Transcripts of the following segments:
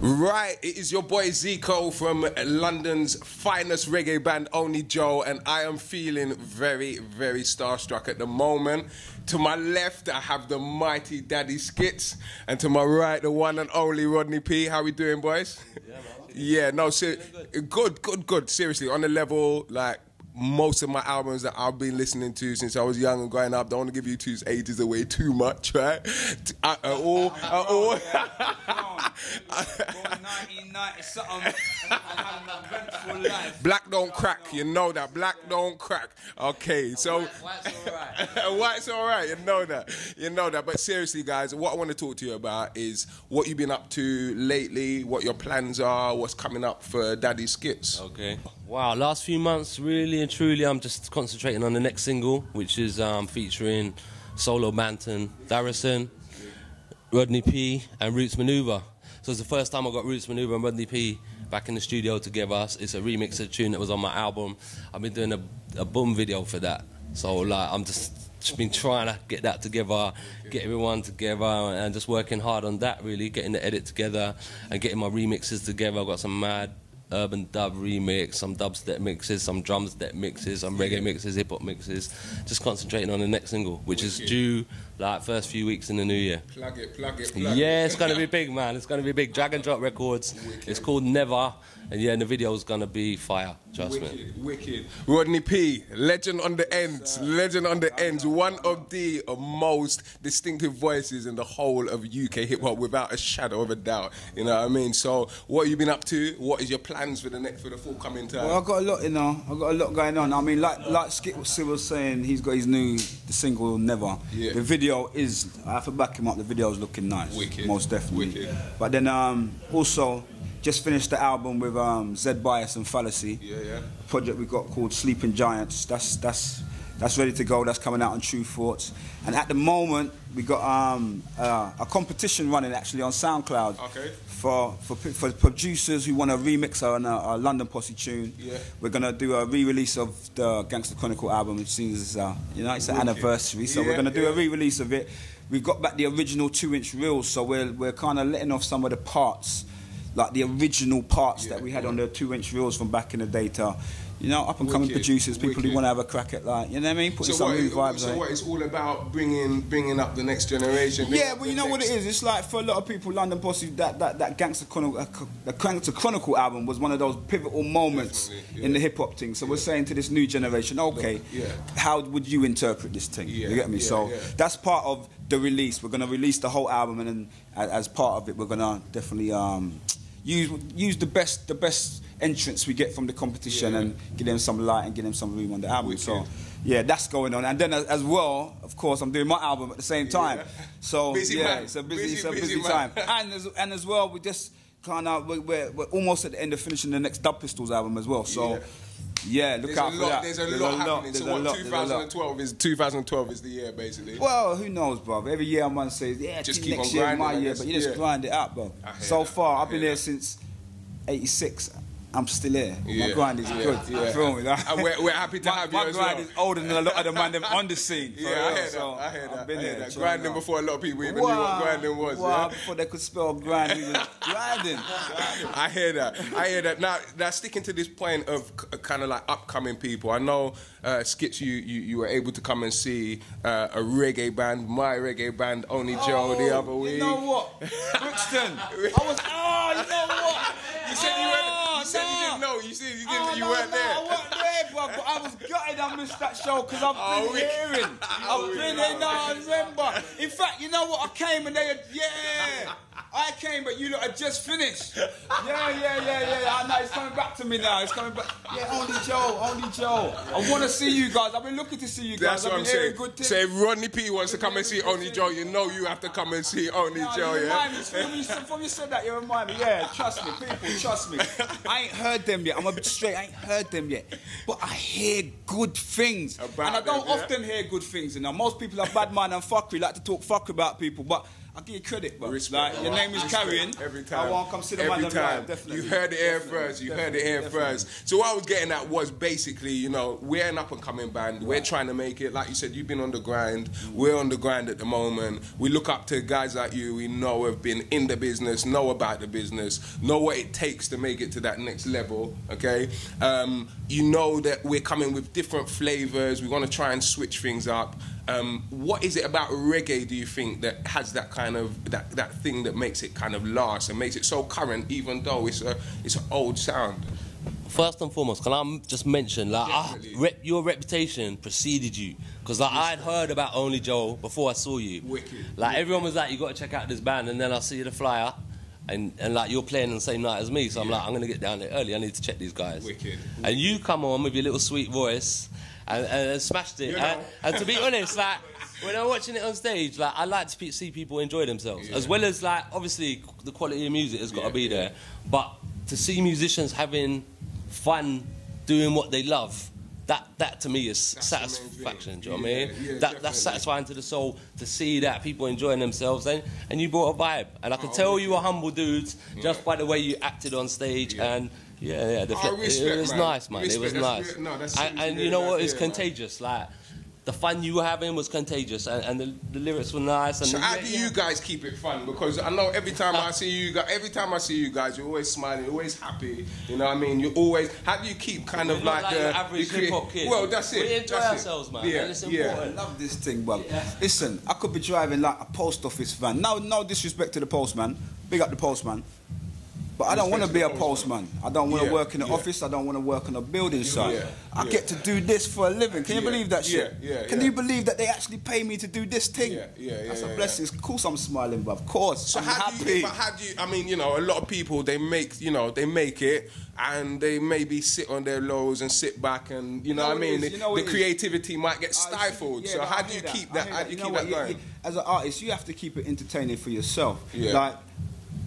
Right, it is your boy Zico from London's finest reggae band, Onlyjoe, and I am feeling very, very starstruck at the moment. To my left, I have the mighty Daddy Skitz, and to my right, the one and only Rodney P. How we doing, boys? Yeah, man. Yeah, no, good. Seriously, on the level, like, most of my albums that I've been listening to since I was young and growing up, don't want to give you two's ages away too much, right? Born 1990 something and had an eventful life. Black don't crack, you know that. Black don't crack. Okay, so White's alright. White's alright, you know that. But seriously, guys, what I want to talk to you about is what you've been up to lately, what your plans are, what's coming up for Daddy Skitz. Okay. Wow, last few months, really and truly, I'm just concentrating on the next single, which is featuring Solo Banton, Darrison, Rodney P, and Roots Maneuver. So it's the first time I got Roots Maneuver and Rodney P back in the studio together. It's a remix of a tune that was on my album. I've been doing a boom video for that. So like, I'm just been trying to get that together, get everyone together, and just working hard on that, really, getting the edit together and getting my remixes together. I've got some mad urban dub remix, some dubstep mixes, some drums step mixes, some reggae mixes, hip hop mixes. Just concentrating on the next single, which is due like first few weeks in the new year. Plug it. Yeah, it's gonna be big, man. It's gonna be big. Drag and Drop Records. It's called Never, and yeah, and the video's gonna be fire. Trust me. Wicked. Rodney P, legend on the ends. Legend on the ends. One of the most distinctive voices in the whole of UK hip hop, without a shadow of a doubt. You know what I mean? So, what have you been up to? What is your plans for the forthcoming time? Well, I've got a lot, I've got a lot going on. I mean, like Skitz was saying, he's got the single Never. Yeah. The video is, I have to back him up. The video's looking nice. Wicked. Most definitely. Wicked. But then also just finished the album with Z Bias and Fallacy. Yeah. A project we got called Sleeping Giants. That's ready to go. That's coming out on True Thoughts. And at the moment, we got a competition running actually on SoundCloud. Okay. For producers who want to remix a London Posse tune. Yeah. We're gonna do a re-release of the Gangsta Chronicle album. It seems it's an anniversary, so we're gonna do a re-release of it. We've got back the original 2-inch reels, so we're kind of letting off some of the parts, like the original parts that we had on the 2-inch reels from back in the day. Up and coming producers, people who want to have a crack at, like, you know what I mean, putting some new vibes. So what, it's all about bringing up the next generation. Yeah, well, you know what it is. It's like for a lot of people, London Posse, that Gangsta Chronicle album was one of those pivotal moments in the hip hop thing. So we're saying to this new generation, okay, how would you interpret this thing? You get me? So that's part of the release. We're gonna release the whole album, and then as part of it, we're gonna definitely use the best entrance we get from the competition and give them some light and give them some room on the album. Wicked. So yeah, that's going on. And then as well, of course, I'm doing my album at the same time. So busy yeah, man. it's a busy time. And as well, we just kind of we're almost at the end of finishing the next Dub Pistols album as well. So yeah, look out for that. There's a lot happening. So what, 2012 is the year, basically? Well, who knows, bro? Every year I'm going to say, just keep next on year grinding, my year, but you just grind it out, bro. So far, I've been here since '86. I'm still here. My grind is good. You feel me? And we're happy to have you as well. My grind is older than a lot of the man them on the scene. I hear that. I've been here. Grinding before a lot of people even knew what grinding was. Before they could spell grind, we was grinding. I hear that. Now sticking to this point of kind of like upcoming people, I know Skitz, you were able to come and see a reggae band, my reggae band, Onlyjoe, the other week. You know what? Brixton. You know what? You said you weren't. You said you didn't know. You said you weren't there. I wasn't there, bro. But I was gutted I missed that show because I've been hearing. I've been here now. I remember. In fact, you know what? I came and they had, I came, but you lot had just finished. I know, it's coming back to me now. It's coming back. Yeah, Onlyjoe. I want to see you guys. I've been looking to see you guys. That's what I'm saying. Good things. So if Rodney P wants to come and see Onlyjoe, you know you have to come and see Onlyjoe, From you said that, you remind me. Yeah, trust me, people, trust me. I ain't heard them yet. I'm a bit straight. I ain't heard them yet. But I hear good things. And I don't often hear good things. Most people are bad man and fuckery, like to talk fuck about people. But I'll give you credit, bro. Respect. Like, your name is carrying. Every time. I want to come see the man live, definitely. You heard it here first. You heard it here first. So what I was getting at was basically, you know, we're an up-and-coming band. Right. We're trying to make it. Like you said, you've been on the grind. We're on the grind at the moment. We look up to guys like you we know have been in the business, know about the business, know what it takes to make it to that next level, okay? You know that we're coming with different flavors. We want to try and switch things up. What is it about reggae, do you think, that has that kind of that thing that makes it kind of last and makes it so current, even though it's an old sound? First and foremost, can I just mention, like, your reputation preceded you, because like I'd heard about Onlyjoe before I saw you. Wicked. Like everyone was like, you got to check out this band, and then I see the flyer. And like you're playing on the same night as me, so I'm like, I'm gonna get down there early. I need to check these guys. Wicked. And you come on with your little sweet voice and smashed it. And to be honest, like when I'm watching it on stage, like I like to see people enjoy themselves, as well as like obviously the quality of music has got to be there. But to see musicians having fun doing what they love, that to me is satisfaction. Do you know what I mean? That's satisfying to the soul to see that people enjoying themselves, and you brought a vibe. And I could tell you were humble dudes just by the way you acted on stage. And it was nice, man. It was nice. And you know what? It's contagious. Like the fun you were having was contagious, and the lyrics were nice. And so how do you guys keep it fun? Because I know every time I see you guys, you're always smiling, you're always happy. You know what I mean? You're always. How do you keep kind of like the average hip hop kid? Well, that's it. We enjoy ourselves, man. Yeah, and it's important. I love this thing, bro. Listen, I could be driving like a post office van. No disrespect to the postman. Big up the postman. But I don't want to be a postman. I don't want to work in the office. I don't want to work on a building site. I get to do this for a living. Can you believe that shit? Can you believe that they actually pay me to do this thing? That's a blessing. Of course I'm smiling, but of course so I'm Do happy. you, I mean, you know, a lot of people, they make it and they maybe sit on their lows and sit back and, you know what I mean? The creativity might get stifled. So how do you keep that? How do you keep that going? As an artist, you have to keep it entertaining for yourself.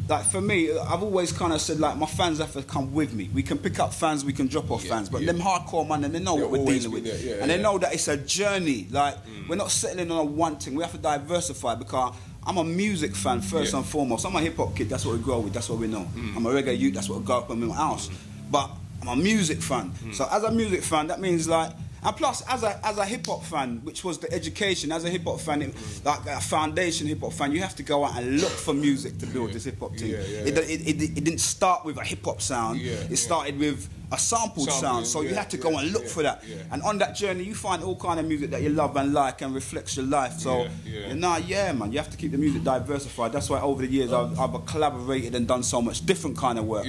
Like for me, I've always kind of said, like, my fans have to come with me. We can pick up fans, we can drop off fans, but them hardcore man, and they know what we're dealing with. And they know that it's a journey. Like, we're not settling on a one thing. We have to diversify, because I'm a music fan first and foremost. I'm a hip-hop kid, that's what we grow with, that's what we know. I'm a reggae youth, that's what I grew up in my house. But I'm a music fan. So as a music fan, that means like, and plus, as a hip-hop fan, which was the education, as a hip-hop fan, like a foundation hip-hop fan, you have to go out and look for music to build this hip-hop thing. It didn't start with a hip-hop sound. It started with a sampled sound, so you had to go and look for that. And on that journey, you find all kind of music that you love and like and reflects your life. So, man, you have to keep the music diversified. That's why over the years I've collaborated and done so much different kind of work.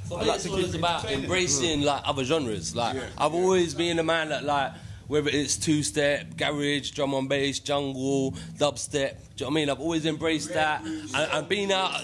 For me, it's always about embracing like other genres. Like I've always been a man that like, whether it's two-step, garage, drum and bass, jungle, dubstep. Do you know what I mean? I've always embraced that and been out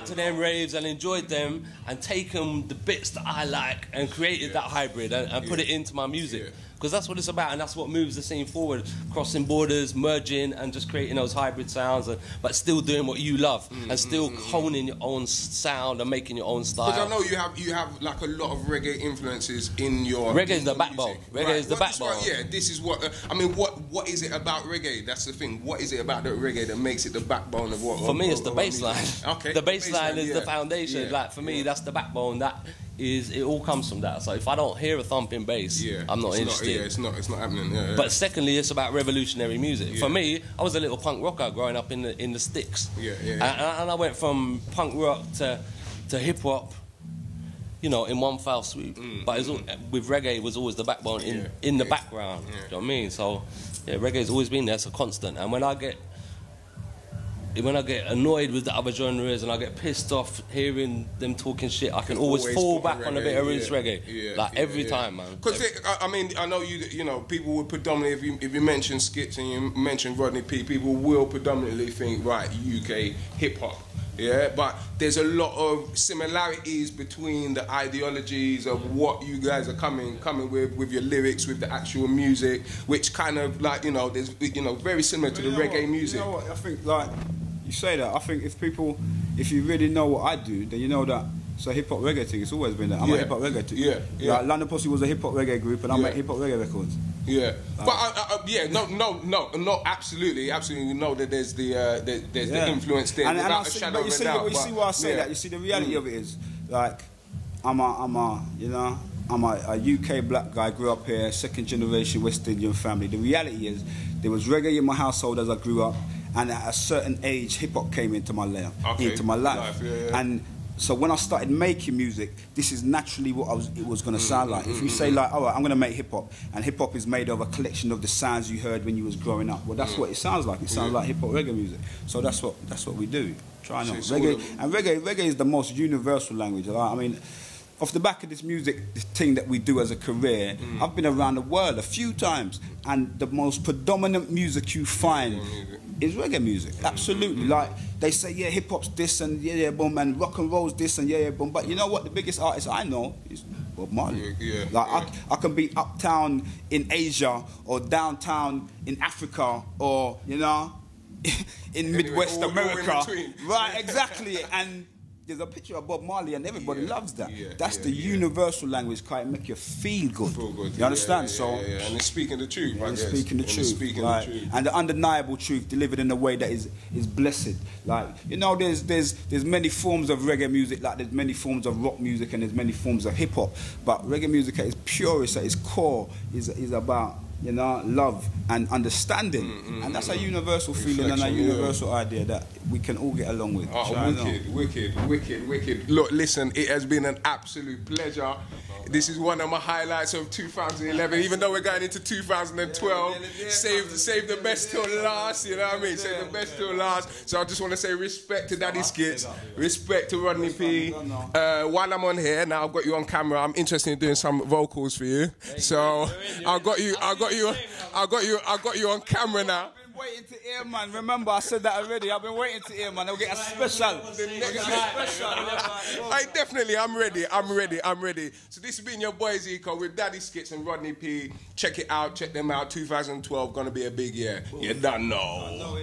to them raves and enjoyed them and taken the bits that I like and created that hybrid and put it into my music. Because that's what it's about, and that's what moves the scene forward, crossing borders, merging, and just creating those hybrid sounds, but still doing what you love, and still honing your own sound and making your own style. Because I know you have like a lot of reggae influences in your reggae is the backbone. Reggae is the backbone. This is what I mean. What is it about reggae? That's the thing. What is it about the reggae that makes it the backbone of what? For me, it's the bass line. Okay, the bass line is the foundation. Like for me, that's the backbone. It all comes from that. So if I don't hear a thumping bass, I'm not interested. It's not happening. But secondly, it's about revolutionary music. For me, I was a little punk rocker growing up in the sticks. And I went from punk rock to hip hop, you know, in one foul swoop. But with reggae, it was always the backbone in the background. You know what I mean? So reggae's always been there. It's a constant. And when I get annoyed with the other genres and I get pissed off hearing them talking shit, I can always fall back on a bit of roots reggae. Every time, man. Because I mean, I know you know, people would predominantly, if you mention Skitz and you mention Rodney P, people will predominantly think, right, UK hip hop. But there's a lot of similarities between the ideologies of what you guys are coming with your lyrics, with the actual music, which kind of like, you know, there's, you know, very similar to the reggae music. You know what? I think, like, you say that, I think if you really know what I do, then you know that it's a hip-hop reggae thing. It's always been that. I'm a hip-hop reggae too. Like, London Posse was a hip-hop reggae group, and I make hip-hop reggae records. Yeah, but absolutely. We know that there's the influence there. And I see, but you see why I say that. You see, the reality of it is, like, I'm a UK black guy, grew up here, second generation West Indian family. The reality is, there was reggae in my household as I grew up, and at a certain age, hip hop came into my life, and so when I started making music, this is naturally what it was going to sound like. If you say like, all right, I'm going to make hip hop, and hip hop is made of a collection of the sounds you heard when you was growing up. Well, that's what it sounds like. It sounds like hip hop reggae music. So that's what we do. Try not reggae is the most universal language. I mean, off the back of this music, this thing that we do as a career, I've been around the world a few times, and the most predominant music you find is reggae music. Absolutely. Like, they say, yeah, hip hop's this and yeah, boom, and rock and roll's this and yeah, boom. But you know what? The biggest artist I know is Bob Marley. I can be uptown in Asia or downtown in Africa or, you know, in Midwest America. Right, exactly. And there's a picture of Bob Marley and everybody loves that. That's the universal language, can it make you feel good. You understand? And it's speaking the truth, I guess. Speaking the truth. And the undeniable truth delivered in a way that is blessed. Like, you know, there's many forms of reggae music, like there's many forms of rock music and there's many forms of hip hop. But reggae music at its purest, at its core, is about, you know, love and understanding. And that's a universal feeling and a universal idea that we can all get along with. Wicked. Look, listen, it has been an absolute pleasure. This is one of my highlights of 2011, even though we're going into 2012. Save the best till last, you know what I mean? Save the best till last. So I just want to say respect to Daddy Skitz, respect to Rodney P. While I'm on here, now I've got you on camera, I'm interested in doing some vocals for you. So I got you on camera now. Waiting to hear, man. Remember, I said that already. I've been waiting to hear, man. They'll get a special. I'm ready. So this has been your boy Zico with Daddy Skitz and Rodney P. Check it out. Check them out. 2012 gonna be a big year. You don't know.